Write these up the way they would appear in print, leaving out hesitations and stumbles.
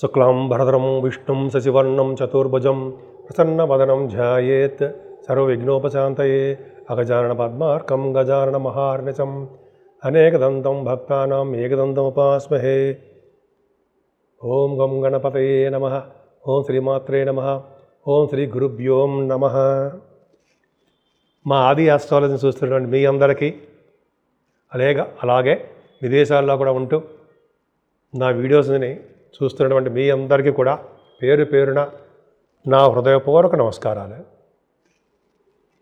శుక్లాం భరధరం విష్ణుం శశివర్ణం చతుర్భుజం ప్రసన్నవదనం ధ్యాయేత్ సర్వవిఘ్నోపశాంతయే అగజానన పద్మార్కం గజానన మహార్నిశం అనేకదంతం భక్తానాం ఏకదంతముపాస్మహే. ఓం గం గణపతయే నమః. ఓం శ్రీమాత్రే నమః. ఓం శ్రీ గురుభ్యో నమః. మా ఆది ఆస్ట్రాలజీని చూస్తున్నటువంటి మీ అందరికీ అలాగే విదేశాల్లో కూడా ఉంటూ నా వీడియోస్ని చూస్తున్నటువంటి మీ అందరికీ కూడా పేరు పేరున నా హృదయపూర్వక నమస్కారాలు.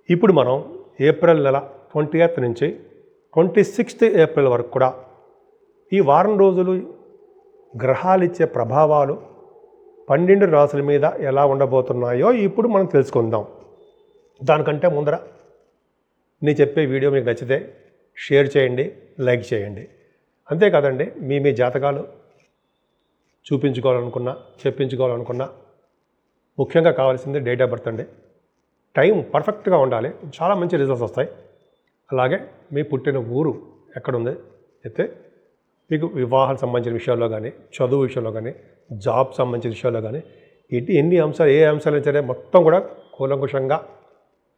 ఇప్పుడు మనం ఏప్రిల్ నెల 20th నుంచి 26th ఏప్రిల్ వరకు కూడా ఈ వారం రోజులు గ్రహాలు ఇచ్చే ప్రభావాలు 12 రాశుల మీద ఎలా ఉండబోతున్నాయో ఇప్పుడు మనం తెలుసుకుందాం. దానికంటే ముందర నేను చెప్పే వీడియో మీకు నచ్చితే షేర్ చేయండి, లైక్ చేయండి. అంతేకాదండి, మీ జాతకాలు చూపించుకోవాలనుకున్నా, చెప్పించుకోవాలనుకున్నా ముఖ్యంగా కావాల్సింది డేట్ ఆఫ్ బర్త్ అండి. టైం పర్ఫెక్ట్గా ఉండాలి, చాలా మంచి రిజల్ట్స్ వస్తాయి. అలాగే మీ పుట్టిన ఊరు ఎక్కడుంది అయితే మీకు వివాహాలకు సంబంధించిన విషయాల్లో కానీ, చదువు విషయంలో కానీ, జాబ్ సంబంధించిన విషయాల్లో కానీ ఎన్ని అంశాలు, ఏ అంశాలు సరే మొత్తం కూడా కూలంకుషంగా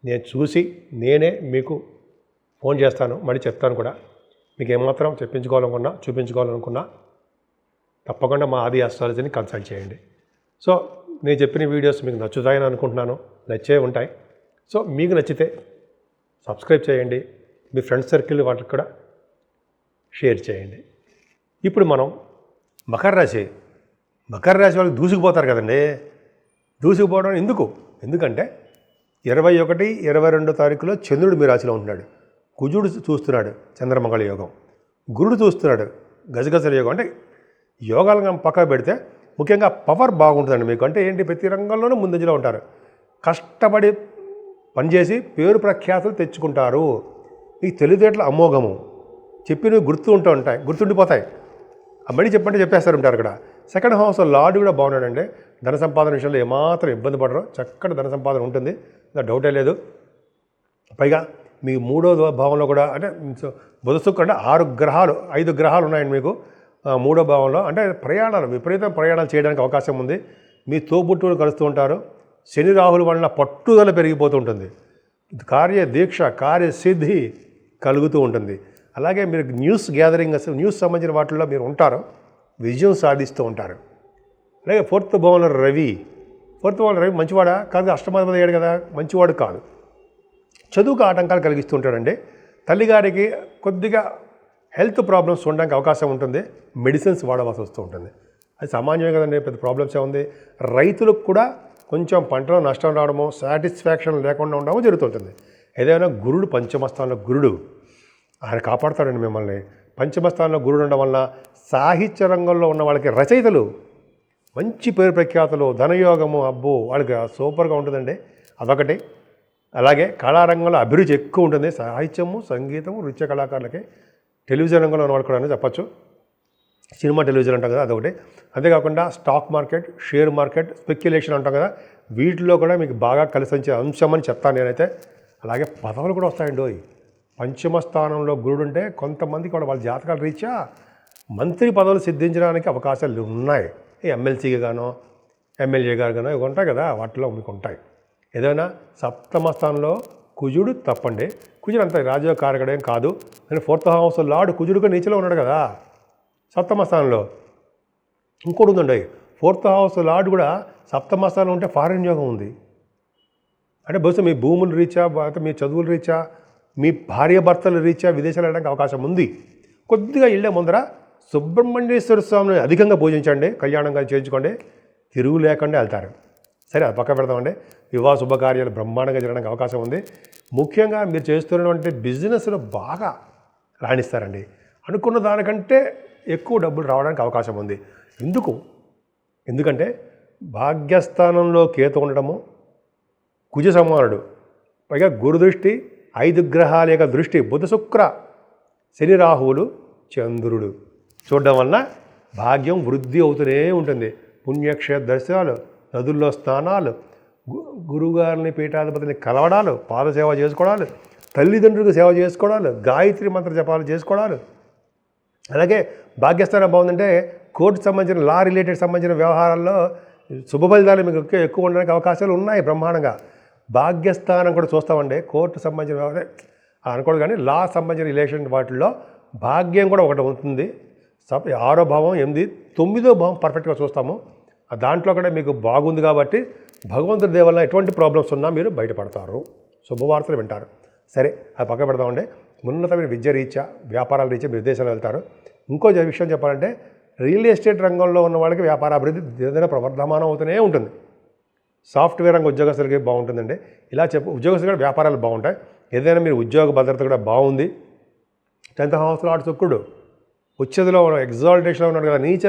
నేను చూసి నేనే మీకు ఫోన్ చేస్తాను, మళ్ళీ చెప్తాను కూడా. మీకు ఏమాత్రం చెప్పించుకోవాలనుకున్నా, చూపించుకోవాలనుకున్నా తప్పకుండా మా ఆది ఆస్ట్రాలజీని కన్సల్ట్ చేయండి. సో నేను చెప్పిన వీడియోస్ మీకు నచ్చుతాయని అనుకుంటున్నాను, నచ్చే ఉంటాయి. సో మీకు నచ్చితే సబ్స్క్రైబ్ చేయండి, మీ ఫ్రెండ్స్ సర్కిల్ వాళ్ళకి కూడా షేర్ చేయండి. ఇప్పుడు మనం మకర రాశి వాళ్ళకి దూసుకుపోతారు కదండి. దూసుకుపోవడం ఎందుకంటే 21, 22 తారీఖులో చంద్రుడు మీ రాశిలో ఉంటున్నాడు. కుజుడు చూస్తున్నాడు చంద్రమంగళ యోగం, గురుడు చూస్తున్నాడు గజగజల యోగం. అంటే యోగాలను పక్కన పెడితే ముఖ్యంగా పవర్ బాగుంటుందండి మీకు. అంటే ఏంటి, ప్రతి రంగంలోనూ ముందంజలో ఉంటారు, కష్టపడి పనిచేసి పేరు ప్రఖ్యాతులు తెచ్చుకుంటారు. మీకు తెలివితేటల అమోఘము, చెప్పినవి గుర్తుండిపోతాయి. మళ్ళీ చెప్పేస్తారు ఉంటారు ఇక్కడ. సెకండ్ హౌస్ లార్డ్ కూడా బాగున్నాడండి. ధన సంపాదన విషయంలో ఏమాత్రం ఇబ్బంది పడరు, చక్కటి ధన సంపాదన ఉంటుంది, డౌటే లేదు. పైగా మీ 3వ భావంలో కూడా అంటే బుధ శుక్రుడు అంటే 5 గ్రహాలు ఉన్నాయండి మీకు 3వ భావంలో. అంటే విపరీతం ప్రయాణాలు చేయడానికి అవకాశం ఉంది. మీ తోబుట్టువులు కలుస్తూ ఉంటారు. శని రాహుల వలన పట్టుదల పెరిగిపోతూ ఉంటుంది, కార్యదీక్ష కార్యసిద్ధి కలుగుతూ ఉంటుంది. అలాగే మీరు న్యూస్ న్యూస్ సంబంధించిన వాటిల్లో మీరు ఉంటారు, విజయం సాధిస్తూ ఉంటారు. అలాగే 4th భావంలో రవి మంచివాడా కాదు, అష్టమాధిపతి అయ్యాడు కదా, మంచివాడు కాదు. చదువుకు ఆటంకాలు కలిగిస్తూ ఉంటాడండి. తల్లిగారికి కొద్దిగా హెల్త్ ప్రాబ్లమ్స్ ఉండడానికి అవకాశం ఉంటుంది, మెడిసిన్స్ వాడవలసి వస్తూ ఉంటుంది. అది సామాన్యమే కదండి, పెద్ద ప్రాబ్లమ్స్ ఉంది. రైతులకు కూడా కొంచెం పంటలో నష్టం రావడమో, సాటిస్ఫాక్షన్ లేకుండా ఉండడమో జరుగుతుంటుంది. ఏదైనా గురుడు పంచమస్థానంలో గురుడు ఆయన కాపాడుతాడండి మిమ్మల్ని. పంచమస్థానంలో గురుడు ఉండడం వల్ల సాహిత్య రంగంలో ఉన్న వాళ్ళకి రచయితలు మంచి పేరు ప్రఖ్యాతులు, ధనయోగము, అబ్బో వాళ్ళకి సూపర్గా ఉంటుందండి, అదొకటి. అలాగే కళారంగంలో అభిరుచి ఎక్కువ ఉంటుంది, సాహిత్యము, సంగీతము, నృత్య కళాకారులకి. టెలివిజన్ రంగంలో ఉన్న వాళ్ళు కూడా చెప్పచ్చు, సినిమా టెలివిజన్ అంటాం కదా, అదొకటి. అంతేకాకుండా stock market, share market, speculation అంటాం కదా, వీటిలో కూడా మీకు బాగా కలిసి వచ్చే అంశం అని చెప్తాను నేనైతే. అలాగే పదవులు కూడా వస్తాయండి. పంచమ స్థానంలో గురుడు ఉంటే కొంతమందికి కూడా వాళ్ళ జాతకాల రీత్యా మంత్రి పదవులు సిద్ధించడానికి అవకాశాలు ఉన్నాయి. ఎమ్మెల్సీగా గానో, ఎమ్మెల్యే గారు గానో ఇవి ఉంటాయి కదా, వాటిలో మీకు ఉంటాయి. ఏదైనా 7వ స్థానంలో కుజుడు తప్పండి, కుజుడు అంత రాజకారకుడేం కాదు. కానీ 4th హౌస్ లార్డ్ కుజుడుగా నీచలో ఉన్నాడు కదా 7వ స్థానంలో. ఇంకోటి ఉందండి, 4th హౌస్ లార్డ్ కూడా 7వ స్థానంలో ఉంటే ఫారిన్ యోగం ఉంది. అంటే బహుశా మీ భూముల రీత్యా, మీ చదువుల రీత్యా, మీ భార్య భర్తల రీత్యా విదేశాలు వెళ్ళడానికి అవకాశం ఉంది. కొద్దిగా ఇళ్ళే ముందర సుబ్రహ్మణ్యేశ్వర స్వామిని అధికంగా పూజించండి, కళ్యాణంగా చేయించుకోండి, తిరుగు లేకుండా వెళ్తారు. సరే, అది పక్క పెడదామండి. వివాహ శుభకార్యాలు బ్రహ్మాండంగా జరగడానికి అవకాశం ఉంది. ముఖ్యంగా మీరు చేస్తున్నటువంటి బిజినెస్లో బాగా రాణిస్తారండి. అనుకున్న దానికంటే ఎక్కువ డబ్బులు రావడానికి అవకాశం ఉంది. ఎందుకంటే భాగ్యస్థానంలో కేతు ఉండడము, కుజ సమానుడు, పైగా గురుదృష్టి, 5 గ్రహాల యొక్క దృష్టి, బుధ శుక్ర శని రాహువులు చంద్రుడు చూడడం వలన భాగ్యం వృద్ధి అవుతూనే ఉంటుంది. పుణ్యక్షేత్ర దర్శనాలు, నదుల్లో స్నానాలు, గురువుగారిని పీఠాధిపతిని కలవడాలు, పాదసేవ చేసుకోవడాలు, తల్లిదండ్రులకు సేవ చేసుకోవడాలు, గాయత్రి మంత్ర జపాలు చేసుకోవడాలు. అలాగే భాగ్యస్థానం బాగుందంటే కోర్టు సంబంధించిన లా రిలేటెడ్ సంబంధించిన వ్యవహారాల్లో శుభ ఫలితాలు మీకు ఎక్కువ ఉండడానికి అవకాశాలు ఉన్నాయి బ్రహ్మాండంగా. భాగ్యస్థానం కూడా చూస్తామండి. కోర్టు సంబంధించిన వ్యవహారం అనుకోడు, కానీ లా సంబంధించిన రిలేషన్ వాటిల్లో భాగ్యం కూడా ఒకటి ఉంటుంది. 6వ భావం 8, 9వ భావం పర్ఫెక్ట్గా చూస్తాము. దాంట్లో కూడా మీకు బాగుంది కాబట్టి భగవంతుడి దయ వల్ల ఎటువంటి ప్రాబ్లమ్స్ ఉన్నా మీరు బయటపడతారు, శుభవార్తలు వింటారు. సరే, అది పక్క పెడదామండి. ఉన్నతమైన విద్య రీత్యా, వ్యాపారాల రీత్యా మీరు విదేశాలు వెళ్తారు. ఇంకో విషయం చెప్పాలంటే, రియల్ ఎస్టేట్ రంగంలో ఉన్న వాళ్ళకి వ్యాపార అభివృద్ధి ఏదైనా ప్రవర్ధమానం అవుతూనే ఉంటుంది. సాఫ్ట్వేర్ రంగ ఉద్యోగస్తులకి బాగుంటుందండి. ఇలా ఉద్యోగస్తులు కూడా వ్యాపారాలు బాగుంటాయి. ఏదైనా మీరు ఉద్యోగ భద్రత కూడా బాగుంది. 10th హౌస్లో ఆడు శుక్రుడు ఉచ్ఛేదలో ఎగ్జాల్టేషన్లో ఉన్నాడు కదా, నీచ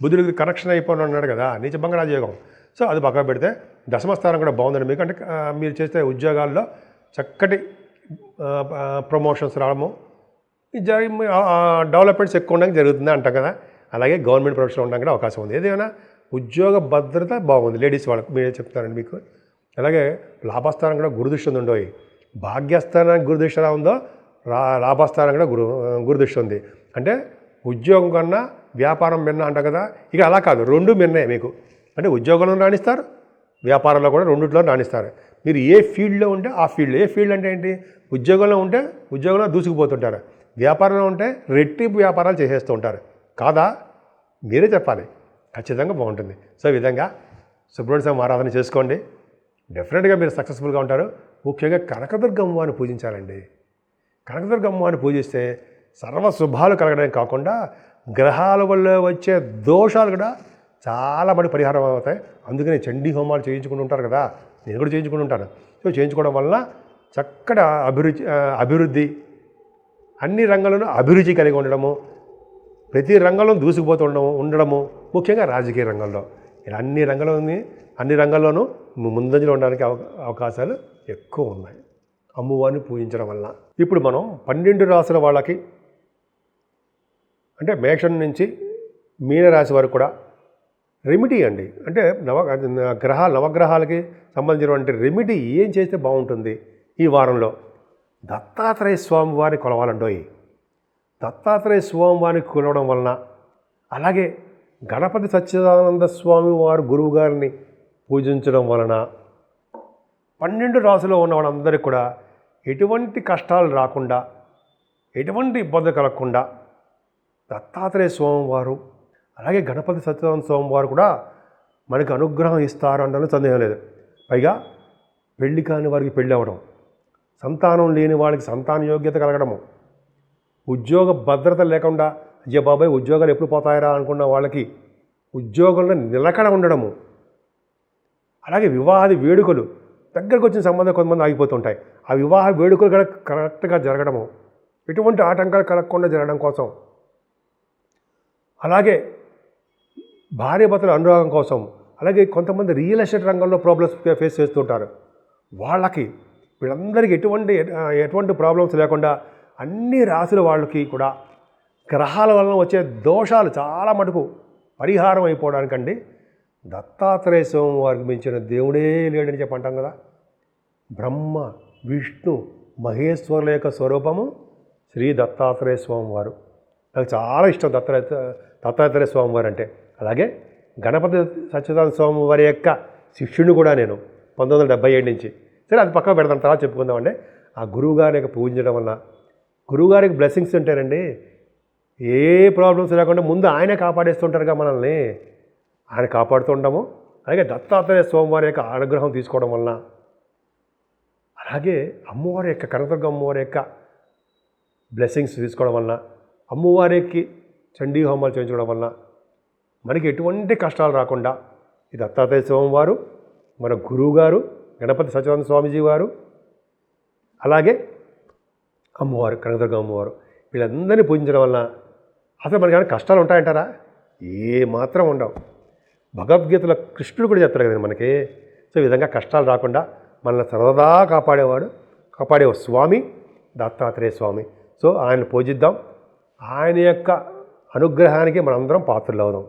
బుధుడికి కనెక్షన్ అయిపోయి ఉన్నాడు కదా, నీచ భంగరాజయోగం. సో అది పక్కన పెడితే దశమస్థానం కూడా బాగుందండి మీకు. అంటే మీరు చేసే ఉద్యోగాల్లో చక్కటి ప్రమోషన్స్ రావడము, డెవలప్మెంట్స్ ఎక్కువ ఉండడానికి జరుగుతుంది అంటాం కదా. అలాగే గవర్నమెంట్ ప్రొఫెషన్ ఉండడానికి కూడా అవకాశం ఉంది. ఏదైనా ఉద్యోగ భద్రత బాగుంది లేడీస్ వాళ్ళకి, మీరే చెప్తారండి మీకు. అలాగే లాభస్థానం కూడా గురుదృష్టి ఉందో, భాగ్యస్థానానికి గురుదృష్టి ఎలా ఉందో లాభస్థానం కూడా గురుదృష్టి ఉంది. అంటే ఉద్యోగం కన్నా వ్యాపారం మిన్న అంటాం కదా, ఇక అలా కాదు, 2 మిన్నే మీకు. అంటే ఉద్యోగంలో రాణిస్తారు, వ్యాపారంలో కూడా రెండిట్లో రాణిస్తారు. మీరు ఏ ఫీల్డ్లో ఉంటే ఆ ఫీల్డ్. ఏ ఫీల్డ్ అంటే ఏంటి? ఉద్యోగంలో ఉంటే ఉద్యోగంలో దూసుకుపోతుంటారు, వ్యాపారంలో ఉంటే రెట్టింపు వ్యాపారాలు చేసేస్తూ ఉంటారు. కాదా? మీరే చెప్పాలి. ఖచ్చితంగా బాగుంటుంది. సో ఈ విధంగా సుబ్రహ్మణ్య స్వామి ఆరాధన చేసుకోండి, డెఫినెట్గా మీరు సక్సెస్ఫుల్గా ఉంటారు. ముఖ్యంగా కనకదుర్గ అమ్మవారిని పూజించాలండి. కనకదుర్గ అమ్మవారిని పూజిస్తే సర్వ శుభాలు కలగడానికి కాకుండా గ్రహాల వల్ల వచ్చే దోషాలు కూడా చాలా మంది పరిహారం అవుతాయి. అందుకని చండీ హోమాలు చేయించుకుంటూ ఉంటారు కదా, నేను కూడా చేయించుకుంటూ ఉంటాను. సో చేయించుకోవడం వల్ల చక్కటి అభివృద్ధి, అన్ని రంగాల్లోనూ అభిరుచి కలిగి ఉండడము, ప్రతి రంగంలో దూసుకుపోతూ ఉండడము, ముఖ్యంగా రాజకీయ రంగంలో, ఇలా అన్ని రంగాల్లోనూ ముందంజలో ఉండడానికి అవకాశాలు ఎక్కువ ఉన్నాయి అమ్మవారిని పూజించడం వల్ల. ఇప్పుడు మనం 12 రాసుల వాళ్ళకి, అంటే మేషం నుంచి మీనరాశి వరకు కూడా రెమెడీ అండి. అంటే నవగ్రహాలకి సంబంధించినటువంటి రెమెడీ ఏం చేస్తే బాగుంటుంది ఈ వారంలో? దత్తాత్రేయ స్వామి వారిని కొలవాలండోయి. దత్తాత్రేయ స్వామి వారిని కొలవడం వలన, అలాగే గణపతి సచ్చిదానంద స్వామి వారు గురువు గారిని పూజించడం వలన 12 రాశిలో ఉన్న వాళ్ళందరికీ కూడా ఎటువంటి కష్టాలు రాకుండా, ఎటువంటి ఇబ్బంది కలగకుండా దత్తాత్రేయ స్వామి వారు, అలాగే గణపతి సచ్చిదానంద స్వామి వారు కూడా మనకు అనుగ్రహం ఇస్తారు అనడంలో సందేహం లేదు. పైగా పెళ్లి కాని వారికి పెళ్ళి అవ్వడం, సంతానం లేని వాళ్ళకి సంతాన యోగ్యత కలగడము, ఉద్యోగ భద్రత లేకుండా అయ్యే బాబాయ్ ఉద్యోగాలు ఎప్పుడు పోతాయరా అనుకున్న వాళ్ళకి ఉద్యోగంలో నిలకడ ఉండడము, అలాగే వివాహాది వేడుకలు దగ్గరకు వచ్చిన సంబంధం కొంతమంది ఆగిపోతుంటాయి, ఆ వివాహ వేడుకలు కూడా కరెక్ట్గా జరగడము, ఎటువంటి ఆటంకాలు కలగకుండా జరగడం కోసం, అలాగే భార్యాభర్తల అనురాగం కోసం, అలాగే కొంతమంది రియల్ ఎస్టేట్ రంగంలో ప్రాబ్లమ్స్ ఫేస్ చేస్తుంటారు, వీళ్ళందరికీ ఎటువంటి ప్రాబ్లమ్స్ లేకుండా అన్ని రాశుల వాళ్ళకి కూడా గ్రహాల వలన వచ్చే దోషాలు చాలా మటుకు పరిహారం అయిపోవడానికండి దత్తాత్రేయ స్వామి వారికి మించిన దేవుడే లేడని చెప్పంటాం కదా. బ్రహ్మ విష్ణు మహేశ్వరుల యొక్క స్వరూపము శ్రీ దత్తాత్రేయ స్వామి వారు. నాకు చాలా ఇష్టం దత్తాత్రేయ స్వామి వారు అంటే. అలాగే గణపతి సచ్చిదానంద స్వామి వారి యొక్క శిష్యుని కూడా నేను 1977 నుంచి. సరే, అది పక్కన పెడతాను, తర్వాత చెప్పుకుందామండి. ఆ గురువుగారి యొక్క పూజించడం వల్ల, గురువుగారికి బ్లెస్సింగ్స్ ఉంటారండి. ఏ ప్రాబ్లమ్స్ లేకుండా ముందు ఆయనే కాపాడేస్తుంటారుగా మనల్ని, ఆయన కాపాడుతుండము. అలాగే దత్తాత్రేయ స్వామివారి యొక్క అనుగ్రహం తీసుకోవడం వలన, అలాగే అమ్మవారి యొక్క కనకదుర్గ అమ్మవారి యొక్క బ్లెస్సింగ్స్ తీసుకోవడం వలన, అమ్మవారికి చండీ హోమాలు చేయించుకోవడం వలన మనకి ఎటువంటి కష్టాలు రాకుండా ఈ దత్తాత్రేయ స్వామివారు, మన గురువుగారు గణపతి సచ్చిదానంద స్వామీజీ వారు, అలాగే అమ్మవారు కనకదుర్గ అమ్మవారు, వీళ్ళందరినీ పూజించడం వలన అసలు మనకి ఏమైనా కష్టాలు ఉంటాయంటారా? ఏ మాత్రం ఉండవు. భగవద్గీతలో కృష్ణుడు కూడా చెప్తారు కదండి మనకి. సో ఈ విధంగా కష్టాలు రాకుండా మనల్ని సర్వదా కాపాడే స్వామి దత్తాత్రేయ స్వామి. సో ఆయన పూజిద్దాం, ఆయన యొక్క అనుగ్రహానికి మనందరం పాత్రలు అవుదాం.